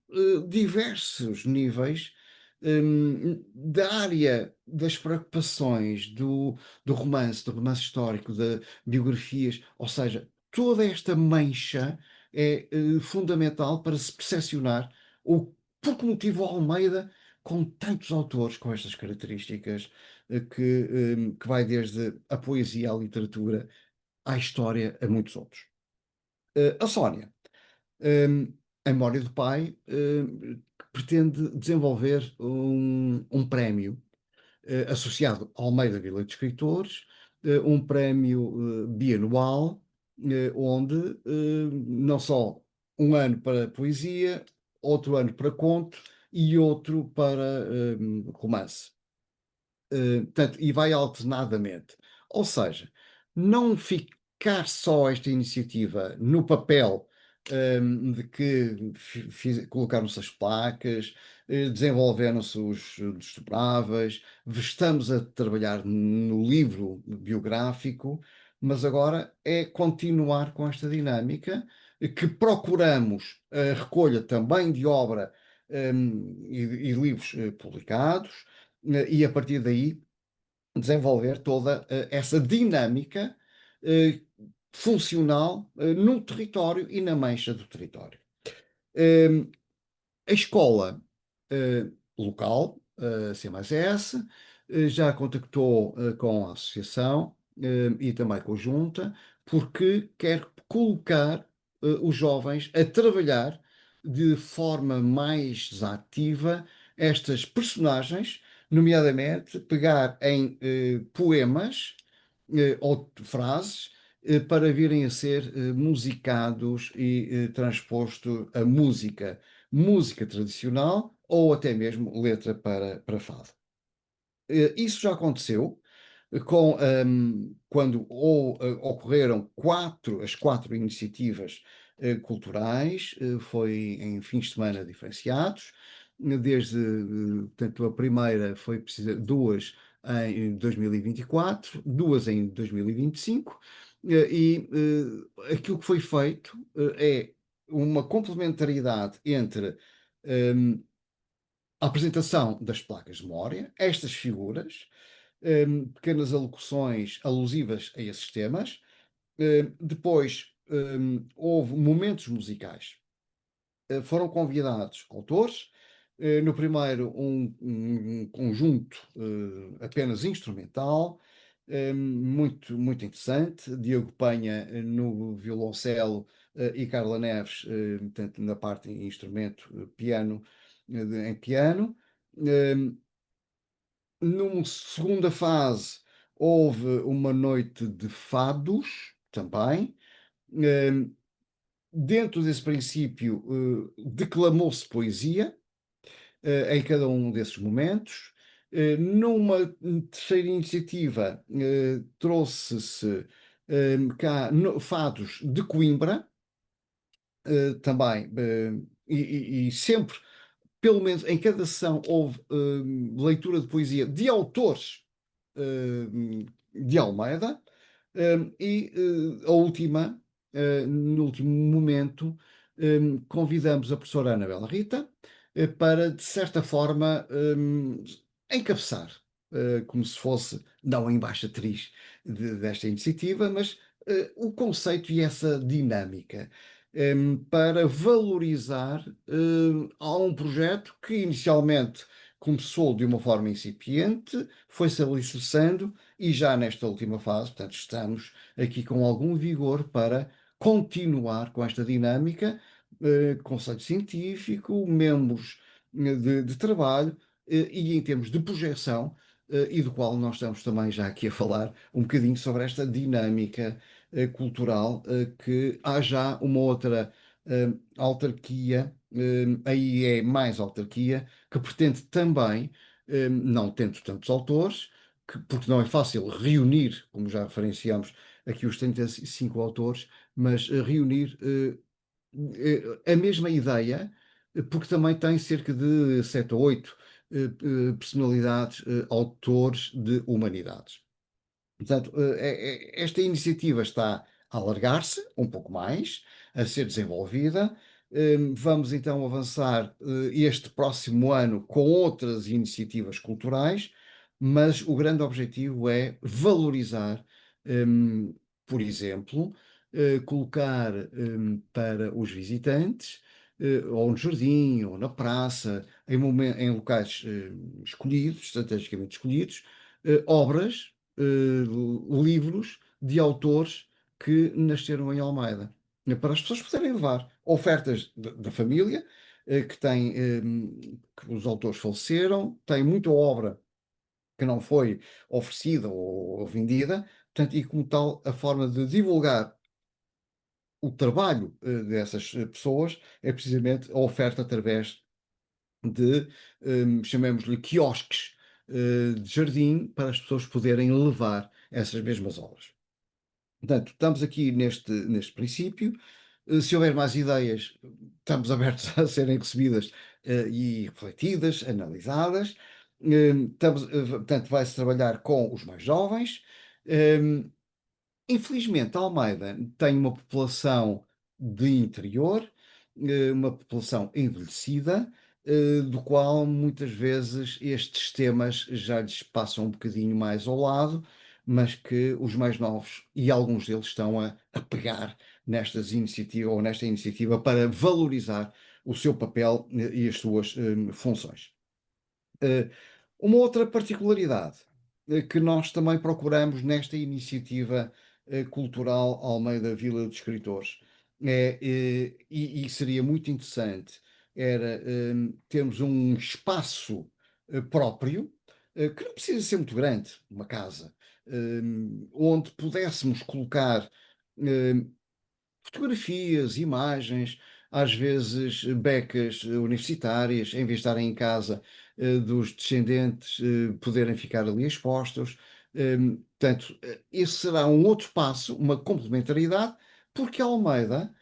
diversos níveis da área das preocupações do romance histórico, de biografias, ou seja, toda esta mancha é fundamental para se percepcionar por que motivo Almeida, com tantos autores com estas características, que vai desde a poesia à literatura, à história, a muitos outros. A Sónia, em memória do pai, pretende desenvolver um prémio associado ao Almeida Vila de Escritores, um prémio bianual, onde não só um ano para poesia, outro ano para conto e outro para romance. Portanto, e vai alternadamente. Ou seja, não ficar só esta iniciativa no papel, de que colocaram-se as placas, desenvolveram-se os desdobráveis, estamos a trabalhar no livro biográfico, mas agora é continuar com esta dinâmica, que procuramos a recolha também de obra, e livros publicados, e a partir daí desenvolver toda essa dinâmica eh, funcional no território e na mancha do território. Eh, a escola eh, local, a C+S, já contactou com a associação e também com a junta, porque quer colocar os jovens a trabalhar de forma mais ativa estas personagens, nomeadamente pegar em poemas ou frases para virem a ser musicados e transposto a música tradicional ou até mesmo letra para fado. Isso já aconteceu quando ocorreram as quatro iniciativas culturais, foi em fins de semana diferenciados, portanto, a primeira foi precisa, duas em 2024, duas em 2025, aquilo que foi feito é uma complementariedade entre hum, a apresentação das placas de memória, estas figuras, pequenas alocuções alusivas a esses temas. Depois houve momentos musicais. Foram convidados autores. No primeiro, um conjunto apenas instrumental, muito, muito interessante. Diogo Penha no violoncelo e Carla Neves, portanto, na parte de instrumento, piano, em piano. Numa segunda fase, houve uma noite de fados também. Dentro desse princípio, declamou-se poesia em cada um desses momentos. Numa terceira iniciativa, trouxe-se cá fados de Coimbra, também, e sempre pelo menos em cada sessão houve leitura de poesia de autores de Almeida, e a última, no último momento, convidamos a professora Anabela Rita para, de certa forma, encabeçar, como se fosse, não a embaixatriz desta iniciativa, mas o conceito e essa dinâmica para valorizar a um projeto que inicialmente começou de uma forma incipiente, foi-se alicerçando e já nesta última fase, portanto, estamos aqui com algum vigor para continuar com esta dinâmica, conceito científico, membros de trabalho e em termos de projeção, e do qual nós estamos também já aqui a falar um bocadinho sobre esta dinâmica cultural, que há já uma outra autarquia, aí é mais autarquia, que pretende também, não tendo tantos autores, porque não é fácil reunir, como já referenciamos aqui os 35 autores, mas reunir a mesma ideia, porque também tem cerca de 7 ou 8 personalidades, autores de humanidades. Portanto, esta iniciativa está a alargar-se um pouco mais, a ser desenvolvida. Vamos então avançar este próximo ano com outras iniciativas culturais, mas o grande objetivo é valorizar, por exemplo, colocar para os visitantes, ou no jardim, ou na praça, em locais escolhidos, estrategicamente escolhidos, obras, livros de autores que nasceram em Almeida, para as pessoas poderem levar ofertas da família, que os autores faleceram, tem muita obra que não foi oferecida ou vendida, portanto, e como tal, a forma de divulgar o trabalho dessas pessoas é precisamente a oferta através de, chamemos-lhe, quiosques de jardim para as pessoas poderem levar essas mesmas obras. Portanto, estamos aqui neste princípio. Se houver mais ideias, estamos abertos a serem recebidas e refletidas, analisadas. Portanto, vai-se trabalhar com os mais jovens. Hum, Infelizmente, Almeida tem uma população de interior, uma população envelhecida, do qual muitas vezes estes temas já lhes passam um bocadinho mais ao lado, mas que os mais novos e alguns deles estão a pegar nestas iniciativas ou nesta iniciativa para valorizar o seu papel e as suas funções. Eh, Uma outra particularidade que nós também procuramos nesta iniciativa cultural Almeida Vila de Escritores e seria muito interessante era termos um espaço próprio que não precisa ser muito grande, uma casa, onde pudéssemos colocar eh, fotografias, imagens, às vezes becas universitárias, em vez de estarem em casa dos descendentes, poderem ficar ali expostos. Portanto, esse será um outro passo, uma complementaridade, porque a Almeida,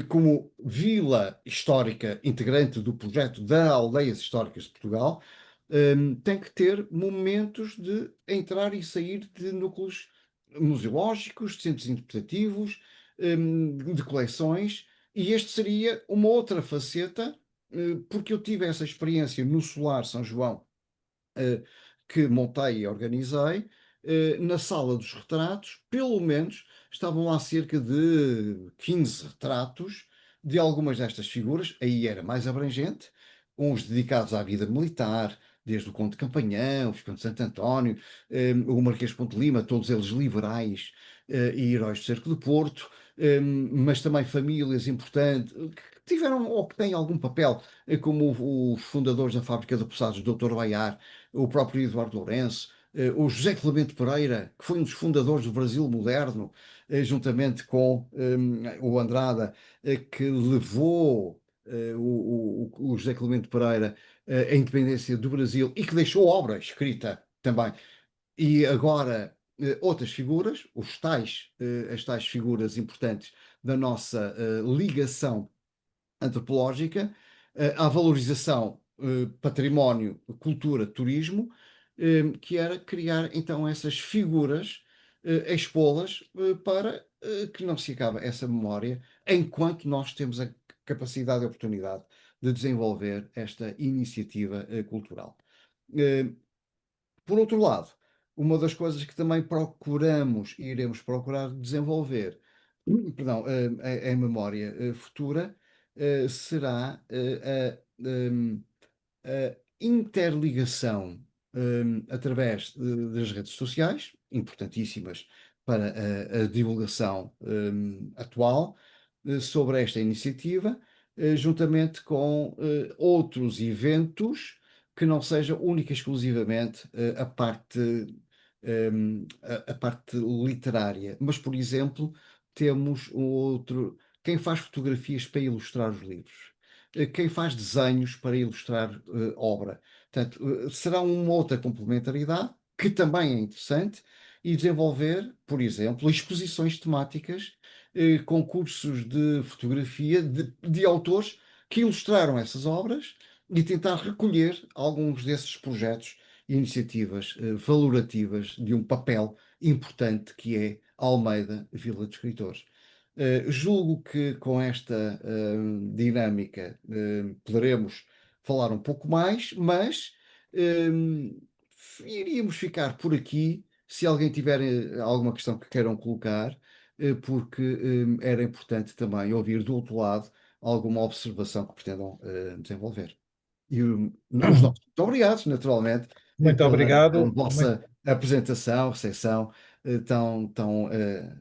como vila histórica integrante do projeto das Aldeias Históricas de Portugal, tem que ter momentos de entrar e sair de núcleos museológicos, de centros interpretativos, de coleções, e este seria uma outra faceta, porque eu tive essa experiência no Solar São João, eh, que montei e organizei. Na sala dos retratos, pelo menos, estavam lá cerca de 15 retratos de algumas destas figuras, aí era mais abrangente, uns dedicados à vida militar, desde o Conde de Campanhão, o Visconde de Santo António, o Marquês de Ponte Lima, todos eles liberais e heróis do Cerco do Porto, mas também famílias importantes que tiveram ou que têm algum papel, como os fundadores da Fábrica de Possados, o Dr. Baiar, o próprio Eduardo Lourenço, o José Clemente Pereira, que foi um dos fundadores do Brasil moderno, juntamente com o Andrada, que levou o José Clemente Pereira à independência do Brasil e que deixou obra escrita também. E agora outras figuras, as tais figuras importantes da nossa ligação antropológica, à valorização património, cultura, turismo, que era criar então essas figuras, expô-las para que não se acabe essa memória, enquanto nós temos a capacidade e oportunidade de desenvolver esta iniciativa cultural. Eh, por outro lado, uma das coisas que também procuramos e iremos procurar desenvolver, perdão, em memória futura, será a interligação através das redes sociais, importantíssimas para a divulgação atual sobre esta iniciativa, juntamente com outros eventos que não sejam única e exclusivamente a parte literária. Mas, por exemplo, temos um outro, quem faz fotografias para ilustrar os livros, quem faz desenhos para ilustrar obra. Portanto, será uma outra complementaridade que também é interessante e desenvolver, por exemplo, exposições temáticas, concursos de fotografia de autores que ilustraram essas obras e tentar recolher alguns desses projetos e iniciativas valorativas de um papel importante que é a Almeida Vila de Escritores. Julgo que com esta dinâmica poderemos falar um pouco mais, mas iríamos ficar por aqui se alguém tiver alguma questão que queiram colocar, porque era importante também ouvir do outro lado alguma observação que pretendam desenvolver. E os nossos muito obrigados, naturalmente, Muito pela obrigado. vossa apresentação, recepção tão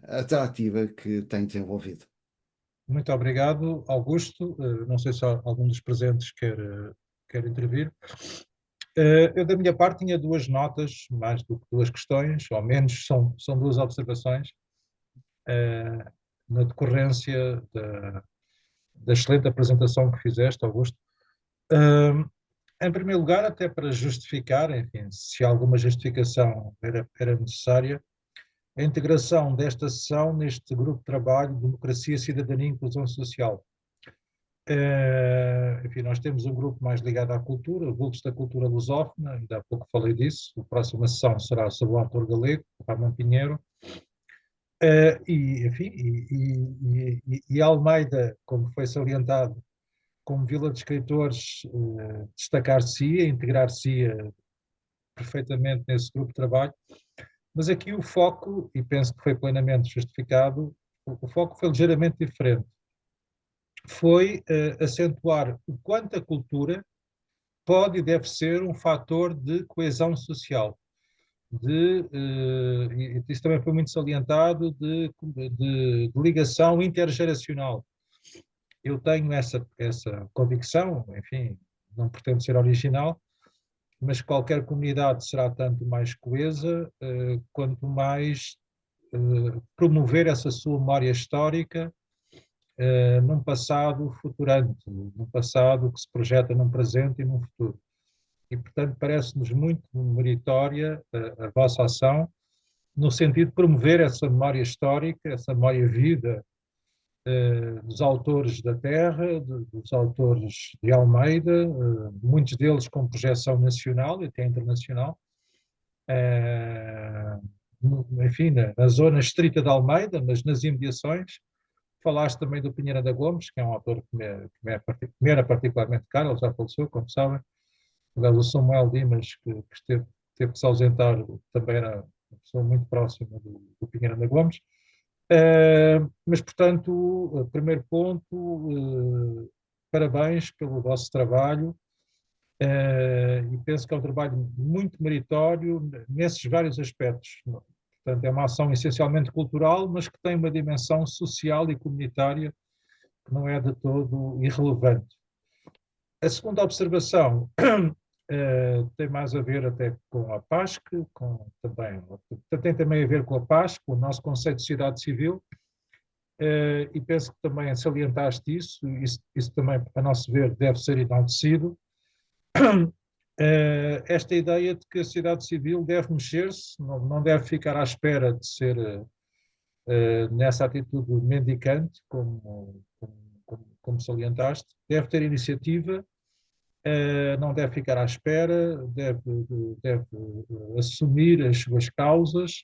atrativa que tem desenvolvido. Muito obrigado, Augusto. Não sei se algum dos presentes quer intervir. Eu, da minha parte, tinha duas notas, mais do que duas questões, ou menos, são duas observações, na decorrência da excelente apresentação que fizeste, Augusto. Em primeiro lugar, até para justificar, enfim, se alguma justificação era necessária, a integração desta sessão neste grupo de trabalho de Democracia, Cidadania e Inclusão Social. Enfim, nós temos um grupo mais ligado à cultura, Vultos da Cultura Lusófona, ainda há pouco falei disso. A próxima sessão será sobre o autor galego, Ramon Pinheiro. Enfim, Almeida, como foi salientado, como Vila de Escritores, destacar-se-ia, integrar-se-ia perfeitamente nesse grupo de trabalho. Mas aqui o foco, e penso que foi plenamente justificado, o foco foi ligeiramente diferente. Foi acentuar o quanto a cultura pode e deve ser um fator de coesão social, e isso também foi muito salientado, de ligação intergeracional. Eu tenho essa convicção, enfim, não pretendo ser original, mas qualquer comunidade será tanto mais coesa quanto mais promover essa sua memória histórica num passado futurante, num passado que se projeta num presente e num futuro. E, portanto, parece-nos muito meritória a vossa ação, no sentido de promover essa memória histórica, essa memória viva dos autores da terra, dos autores de Almeida, muitos deles com projeção nacional e até internacional. Enfim, na zona estrita de Almeida, mas nas imediações. Falaste também do Pinheiro da Gomes, que é um autor que me era particularmente caro, ele já faleceu, como sabem. O Samuel Dimas, que teve que se ausentar, também era uma pessoa muito próxima do Pinheiro da Gomes. Mas, portanto, primeiro ponto, parabéns pelo vosso trabalho, e penso que é um trabalho muito meritório nesses vários aspectos. Portanto, é uma ação essencialmente cultural, mas que tem uma dimensão social e comunitária que não é de todo irrelevante. A segunda observação tem mais a ver até com a PASC, tem também a ver com a PASC, com o nosso conceito de sociedade civil, e penso que também salientaste isso também, a nosso ver, deve ser enaltecido. Esta ideia de que a sociedade civil deve mexer-se, não deve ficar à espera de ser nessa atitude mendicante, como salientaste, deve ter iniciativa, não deve ficar à espera, deve assumir as suas causas,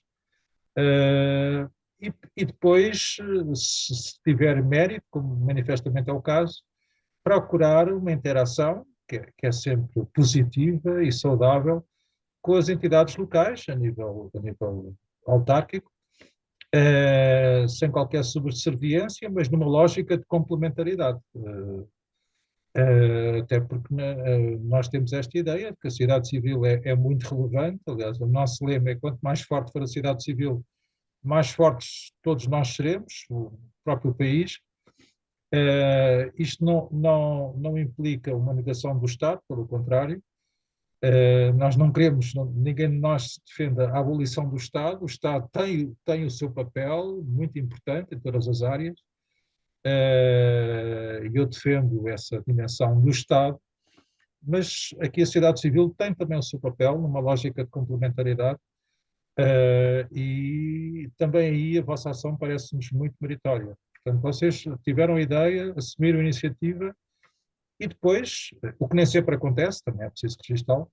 e depois, se tiver mérito, como manifestamente é o caso, procurar uma interação que é sempre positiva e saudável com as entidades locais, a nível autárquico, sem qualquer subserviência, mas numa lógica de complementaridade. Até porque nós temos esta ideia de que a sociedade civil é muito relevante. Aliás, o nosso lema é: quanto mais forte for a sociedade civil, mais fortes todos nós seremos, o próprio país. Isto não implica uma negação do Estado, pelo contrário. Nós não queremos, ninguém de nós defenda a abolição do Estado. O Estado tem o seu papel muito importante em todas as áreas, e eu defendo essa dimensão do Estado, mas aqui a sociedade civil tem também o seu papel numa lógica de complementaridade, e também aí a vossa ação parece-nos muito meritória. Portanto, vocês tiveram a ideia, assumiram a iniciativa e depois, o que nem sempre acontece, também é preciso registá-lo,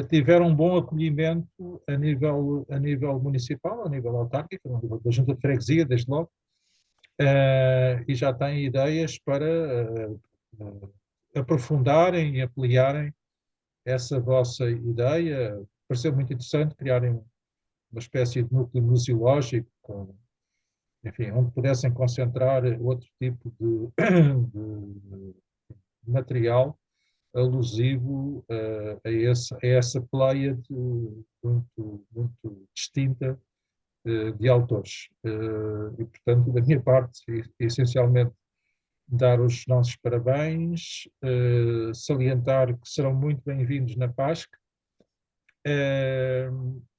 tiveram um bom acolhimento a nível municipal, a nível autárquico, a nível da Junta de Freguesia, desde logo, e já têm ideias para aprofundarem e ampliarem essa vossa ideia. Pareceu muito interessante criarem uma espécie de núcleo museológico, enfim, onde pudessem concentrar outro tipo de material alusivo a essa pléiade muito distinta de autores. E, portanto, da minha parte, essencialmente, dar os nossos parabéns, salientar que serão muito bem-vindos na PASC.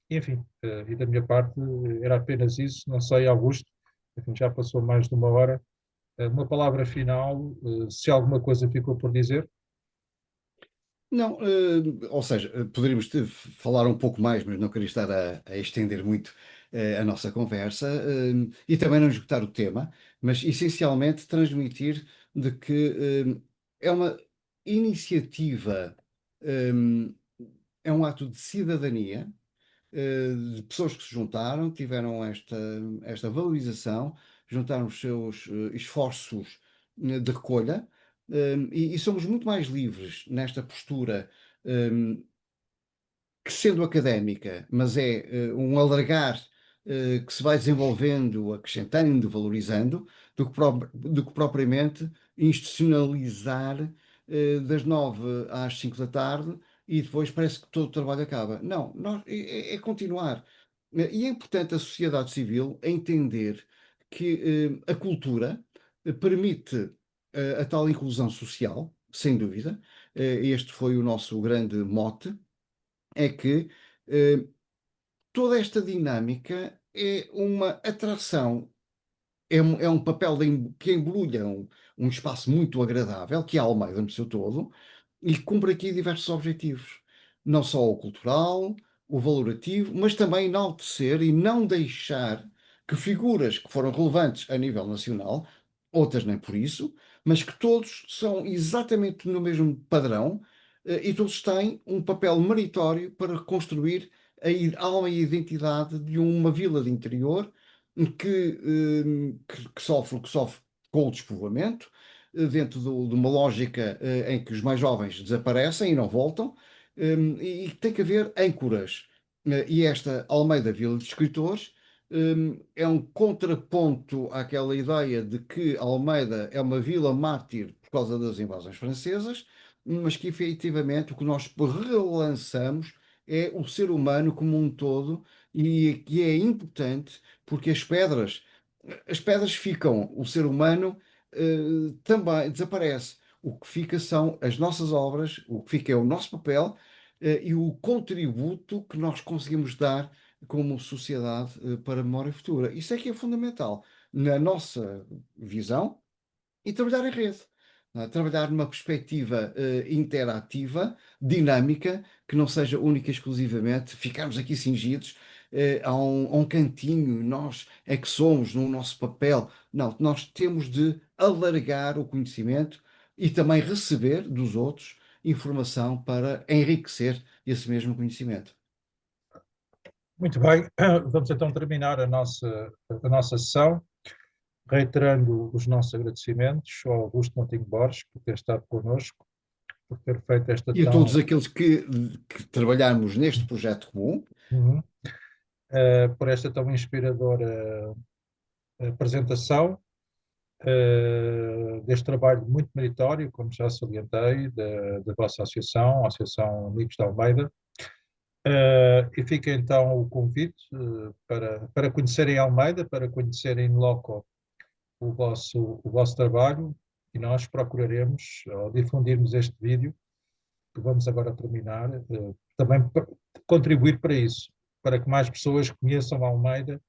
Enfim, e da minha parte era apenas isso. Não sei, Augusto, enfim, já passou mais de uma hora. Uma palavra final, se alguma coisa ficou por dizer. Não, ou seja, poderíamos falar um pouco mais, mas não queria estar a estender muito a nossa conversa, e também não esgotar o tema, mas essencialmente transmitir de que é uma iniciativa, eh, é um ato de cidadania, de pessoas que se juntaram, tiveram esta valorização, juntaram os seus esforços de recolha, e somos muito mais livres nesta postura, que sendo académica, mas é um alargar que se vai desenvolvendo, acrescentando, valorizando, do que propriamente institucionalizar das 9 às 5 da tarde e depois parece que todo o trabalho acaba. Não, é continuar. E é importante a sociedade civil entender que a cultura permite a tal inclusão social, sem dúvida. Este foi o nosso grande mote, é que eh, toda esta dinâmica é uma atração, é um papel que embrulha um espaço muito agradável, que é a Almeida no seu todo, e que cumpre aqui diversos objetivos. Não só o cultural, o valorativo, mas também enaltecer e não deixar que figuras que foram relevantes a nível nacional, outras nem por isso, mas que todos são exatamente no mesmo padrão, e todos têm um papel meritório para reconstruir alma e identidade de uma vila de interior que sofre o que sofre com o despovoamento, dentro de uma lógica em que os mais jovens desaparecem e não voltam, e tem que haver âncoras. E esta Almeida Vila de Escritores é um contraponto àquela ideia de que Almeida é uma vila mártir por causa das invasões francesas, mas que efetivamente o que nós relançamos é o ser humano como um todo e que é importante porque as pedras ficam, o ser humano também desaparece. O que fica são as nossas obras, o que fica é o nosso papel e o contributo que nós conseguimos dar como sociedade para a memória futura. Isso é que é fundamental na nossa visão e trabalhar em rede. Não é? Trabalhar numa perspectiva interativa, dinâmica, que não seja única e exclusivamente ficarmos aqui cingidos a um cantinho, nós é que somos no nosso papel. Não, nós temos de alargar o conhecimento e também receber dos outros informação para enriquecer esse mesmo conhecimento. Muito bem, vamos então terminar a nossa sessão, reiterando os nossos agradecimentos ao Augusto Montinho Borges por ter estado connosco, por ter feito esta E a todos tão. aqueles que trabalharmos neste projeto comum. Uhum. Por esta tão inspiradora apresentação deste trabalho muito meritório, como já salientei, da vossa associação, a Associação Amigos da Almeida. E fica então o convite para conhecerem Almeida, para conhecerem in loco o vosso trabalho, e nós procuraremos, ao difundirmos este vídeo, que vamos agora terminar, também contribuir para isso, para que mais pessoas conheçam a Almeida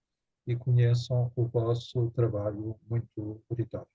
e conheçam o vosso trabalho muito meritório.